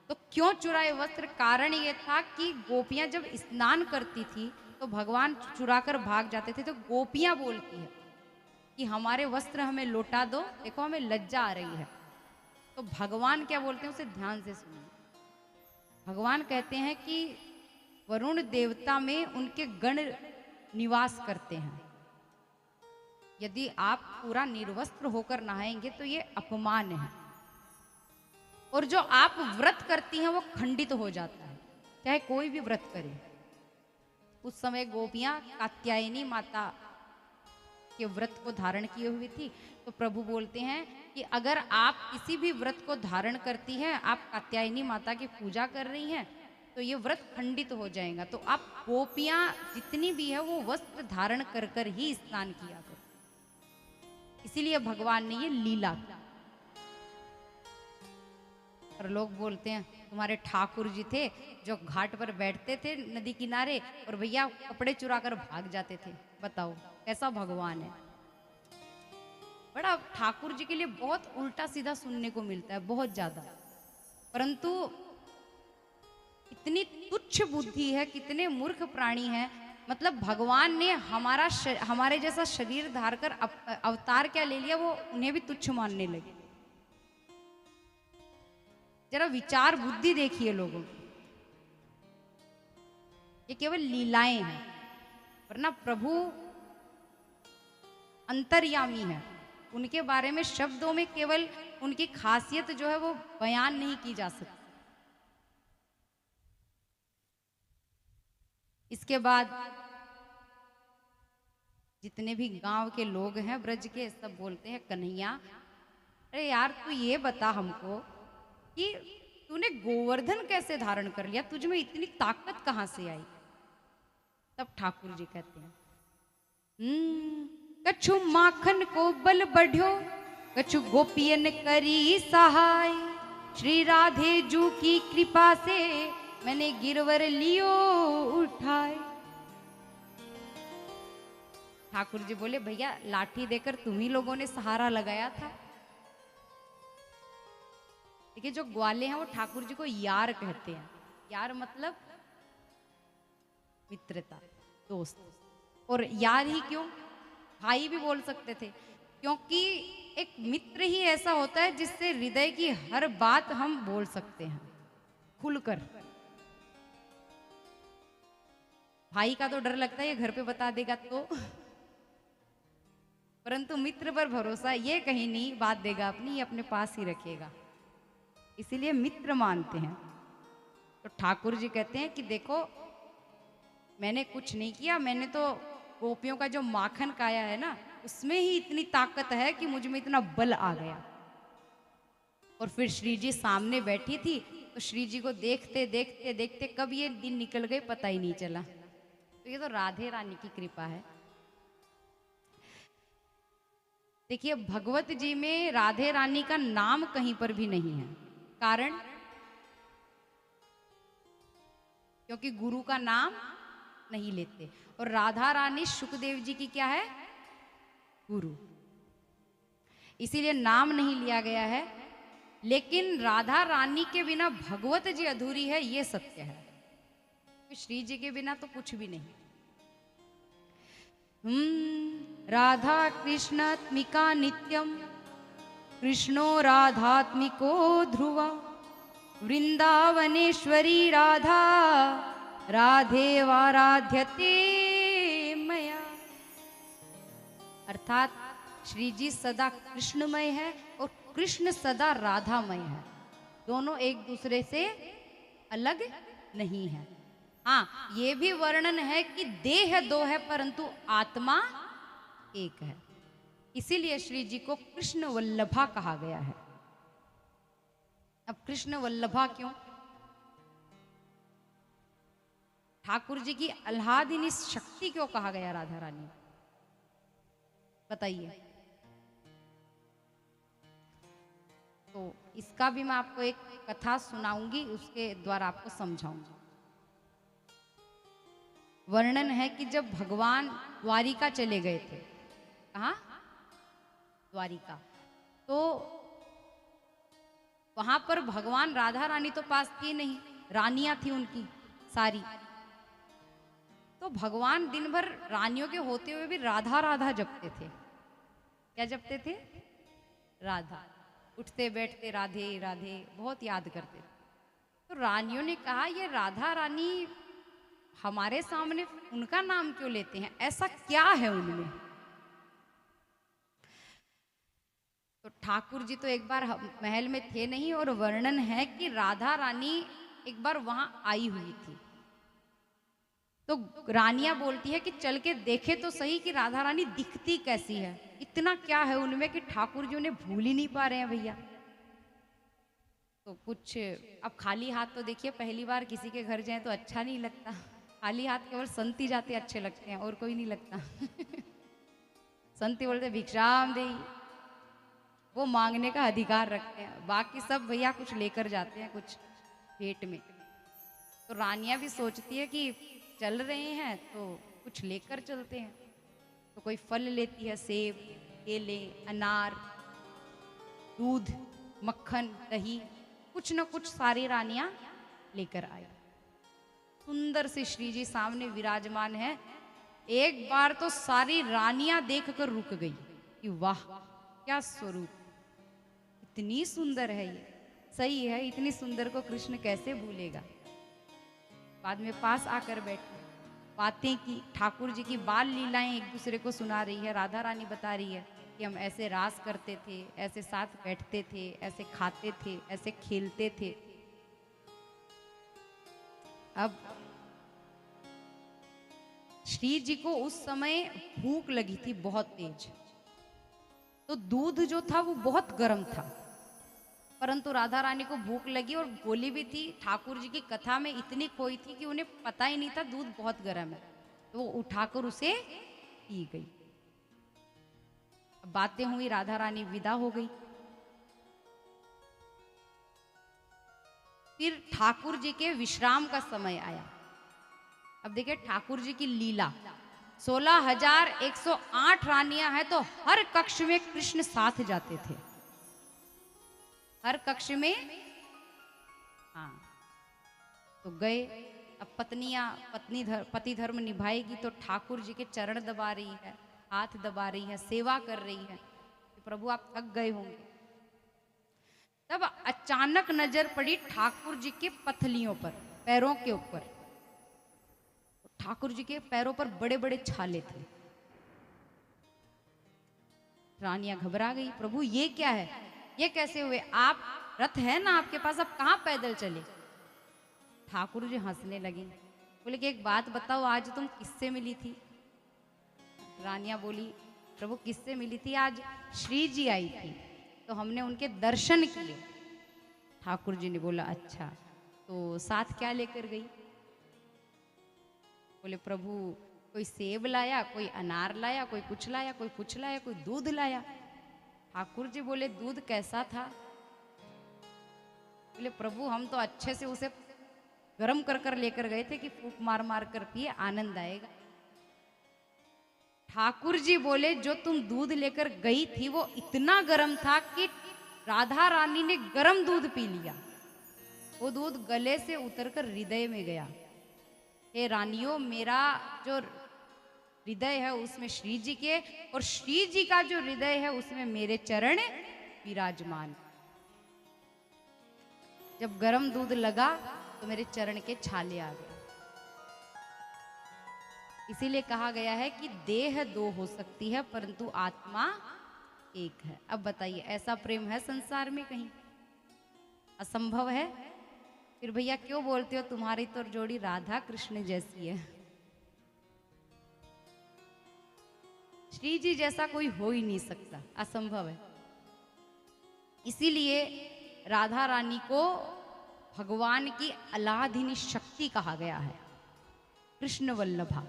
तो क्यों चुराए वस्त्र? कारण ये था कि गोपियां जब स्नान करती थी तो भगवान चुराकर भाग जाते थे। तो गोपियां बोलती है कि हमारे वस्त्र हमें लौटा दो, देखो हमें लज्जा आ रही है। तो भगवान क्या बोलते हैं, उसे ध्यान से सुनिए। भगवान कहते हैं कि वरुण देवता में उनके गण निवास करते हैं। यदि आप पूरा निर्वस्त्र होकर नहाएंगे तो ये अपमान है, और जो आप व्रत करती हैं वो खंडित हो जाता है, चाहे कोई भी व्रत करे। उस समय गोपियां कात्यायनी माता के व्रत को धारण किए हुई थी। तो प्रभु बोलते हैं कि अगर आप किसी भी व्रत को धारण करती हैं, आप कात्यायनी माता की पूजा कर रही हैं, तो ये व्रत खंडित हो जाएगा। तो आप गोपियां जितनी भी है वो वस्त्र धारण कर कर ही स्नान किया करो। इसीलिए भगवान ने ये लीला की। और लोग बोलते हैं तुम्हारे ठाकुर जी थे जो घाट पर बैठते थे नदी किनारे, और भैया कपड़े चुरा कर भाग जाते थे। बताओ कैसा भगवान है। बड़ा ठाकुर जी के लिए बहुत उल्टा सीधा सुनने को मिलता है, बहुत ज्यादा। परंतु इतनी तुच्छ बुद्धि है, कितने मूर्ख प्राणी हैं। मतलब भगवान ने हमारे जैसा शरीर धार कर अवतार क्या ले लिया, वो उन्हें भी तुच्छ मानने लगे। जरा विचार बुद्धि देखिए लोगों की। ये केवल लीलाएं हैं, वरना प्रभु अंतर्यामी है। उनके बारे में शब्दों में केवल उनकी खासियत जो है वो बयान नहीं की जा सकती। इसके बाद जितने भी गांव के लोग हैं ब्रज के, सब बोलते हैं कन्हैया, अरे यार तू ये बता हमको कि तूने गोवर्धन कैसे धारण कर लिया, तुझ में इतनी ताकत कहां से आई? तब ठाकुर जी कहते हैं कछु माखन को बल बढ़्यो, कछु गोपियन करी सहाय, श्री राधे जू की कृपा से मैंने गिरवर लियो उठाए। ठाकुर जी बोले भैया लाठी देकर तुम ही लोगों ने सहारा लगाया था। देखिए जो ग्वाले हैं वो ठाकुर जी को यार कहते हैं। यार मतलब मित्रता, दोस्त। और यार ही क्यों, भाई भी बोल सकते थे, क्योंकि एक मित्र ही ऐसा होता है जिससे हृदय की हर बात हम बोल सकते हैं खुलकर। भाई का तो डर लगता है ये घर पे बता देगा तो, परंतु मित्र पर भरोसा, ये कहीं नहीं बात देगा अपनी, ये अपने पास ही रखेगा, इसीलिए मित्र मानते हैं। तो ठाकुर जी कहते हैं कि देखो मैंने कुछ नहीं किया, मैंने तो गोपियों का जो माखन खाया है ना, उसमें ही इतनी ताकत है कि मुझ में इतना बल आ गया। और फिर श्री जी सामने बैठी थी, तो श्री जी को देखते देखते देखते कब ये दिन निकल गए पता ही नहीं चला। तो ये तो राधे रानी की कृपा है। देखिए भगवत जी में राधे रानी का नाम कहीं पर भी नहीं है। कारण क्योंकि गुरु का नाम नहीं लेते, और राधा रानी शुकदेव जी की क्या है, गुरु, इसीलिए नाम नहीं लिया गया है। लेकिन राधा रानी के बिना भगवत जी अधूरी है, ये सत्य है। श्री जी के बिना तो कुछ भी नहीं। राधा कृष्णात्मिका नित्यम, कृष्णो राधात्मिको ध्रुवा, वृंदावनेश्वरी राधा राधे वाराध्यते मया। अर्थात श्री जी सदा कृष्णमय है और कृष्ण सदा राधामय है। दोनों एक दूसरे से अलग नहीं है। हाँ ये भी वर्णन है कि देह दो है परंतु आत्मा एक है, इसीलिए श्री जी को कृष्ण वल्लभा कहा गया है। अब कृष्ण वल्लभा क्यों? ठाकुर जी की आह्लादिनी शक्ति क्यों कहा गया राधा रानी, बताइए। तो इसका भी मैं आपको एक कथा सुनाऊंगी, उसके द्वारा आपको समझाऊंगी। वर्णन है कि जब भगवान द्वारिका चले गए थे, कहाँ, द्वारिका, तो वहां पर भगवान राधा रानी तो पास थी नहीं, रानियां थी उनकी सारी। तो भगवान दिन भर रानियों के होते हुए भी राधा राधा जपते थे। क्या जपते थे? राधा। उठते बैठते राधे राधे, बहुत याद करते थे। तो रानियों ने कहा, ये राधा रानी हमारे सामने उनका नाम क्यों लेते हैं, ऐसा क्या है उनमें? तो ठाकुर जी तो एक बार महल में थे नहीं, और वर्णन है कि राधा रानी एक बार वहां आई हुई थी। तो रानियां बोलती है कि चल के देखे तो सही कि राधा रानी दिखती कैसी है, इतना क्या है उनमें कि ठाकुर जी उन्हें भूल ही नहीं पा रहे हैं भैया। तो कुछ अब खाली हाथ तो देखिए, पहली बार किसी के घर जाए तो अच्छा नहीं लगता, खाली हाथ केवल संत ही जाते अच्छे लगते हैं, और कोई नहीं लगता। संत बोलते भिक्षाम दे, वो मांगने का अधिकार रखते हैं, बाकी सब भैया कुछ लेकर जाते हैं कुछ पेट में। तो रानियां भी सोचती है कि चल रहे हैं तो कुछ लेकर चलते हैं, तो कोई फल लेती है, सेब, केले, अनार, दूध, मक्खन, दही, कुछ न कुछ सारी रानियां लेकर आई। सुंदर से श्री जी सामने विराजमान है। एक बार तो सारी रानियां देखकर रुक गई कि वाह क्या स्वरूप, इतनी सुंदर है ये, सही है, इतनी सुंदर को कृष्ण कैसे भूलेगा। बाद में पास आकर बैठी, बातें की, ठाकुर जी की बाल लीलाएं एक दूसरे को सुना रही है। राधा रानी बता रही है कि हम ऐसे रास करते थे, ऐसे साथ बैठते थे, ऐसे खाते थे, ऐसे खेलते थे। अब श्री जी को उस समय भूख लगी थी बहुत तेज, तो दूध जो था वो बहुत गर्म था, परंतु राधा रानी को भूख लगी और बोली भी थी, ठाकुर जी की कथा में इतनी खोई थी कि उन्हें पता ही नहीं था दूध बहुत गर्म है, तो वो उठाकर उसे पी गई। बातें हुई, राधा रानी विदा हो गई। फिर ठाकुर जी के विश्राम का समय आया। अब देखिए ठाकुर जी की लीला, 16,108 रानियां हैं, तो हर कक्ष में कृष्ण साथ जाते थे, हर कक्ष में। हाँ, तो गए। अब पति धर्म निभाएगी तो ठाकुर जी के चरण दबा रही है, हाथ दबा रही है, सेवा कर रही है कि प्रभु आप थक गए होंगे। तब अचानक नजर पड़ी ठाकुर जी के पथलियों पर, पैरों के ऊपर। ठाकुर जी के पैरों पर बड़े बड़े छाले थे। रानियां घबरा गई, प्रभु ये क्या है, ये कैसे हुए, आप रथ है ना आपके पास, आप कहां पैदल चले? ठाकुर जी हंसने लगे, बोले कि एक बात बताओ, आज तुम किससे मिली थी? रानियां बोली, प्रभु किससे मिली थी, आज श्री जी आई थी, तो हमने उनके दर्शन किए। ठाकुर जी ने बोला अच्छा, तो साथ क्या लेकर गई? बोले प्रभु कोई सेब लाया, कोई अनार लाया, कोई कुछ लाया, कोई कुछ लाया, कोई दूध लाया। ठाकुर जी बोले दूध कैसा था? बोले प्रभु हम तो अच्छे से उसे गर्म कर कर लेकर गए थे कि फूंक मार मार कर पिए, आनंद आएगा। ठाकुर जी बोले जो तुम दूध लेकर गई थी वो इतना गर्म था कि राधा रानी ने गर्म दूध पी लिया, वो दूध गले से उतरकर हृदय में गया। हे रानियों, मेरा जो हृदय है उसमें श्री जी के, और श्री जी का जो हृदय है उसमें मेरे चरण विराजमान। जब गर्म दूध लगा तो मेरे चरण के छाले आ गए। इसीलिए कहा गया है कि देह दो हो सकती है परंतु आत्मा एक है। अब बताइए ऐसा प्रेम है संसार में कहीं? असंभव है। फिर भैया क्यों बोलते हो तुम्हारी तो जोड़ी राधा कृष्ण जैसी है? श्री जी जैसा कोई हो ही नहीं सकता, असंभव है। इसीलिए राधा रानी को भगवान की अलाधिनी शक्ति कहा गया है, कृष्ण वल्लभा।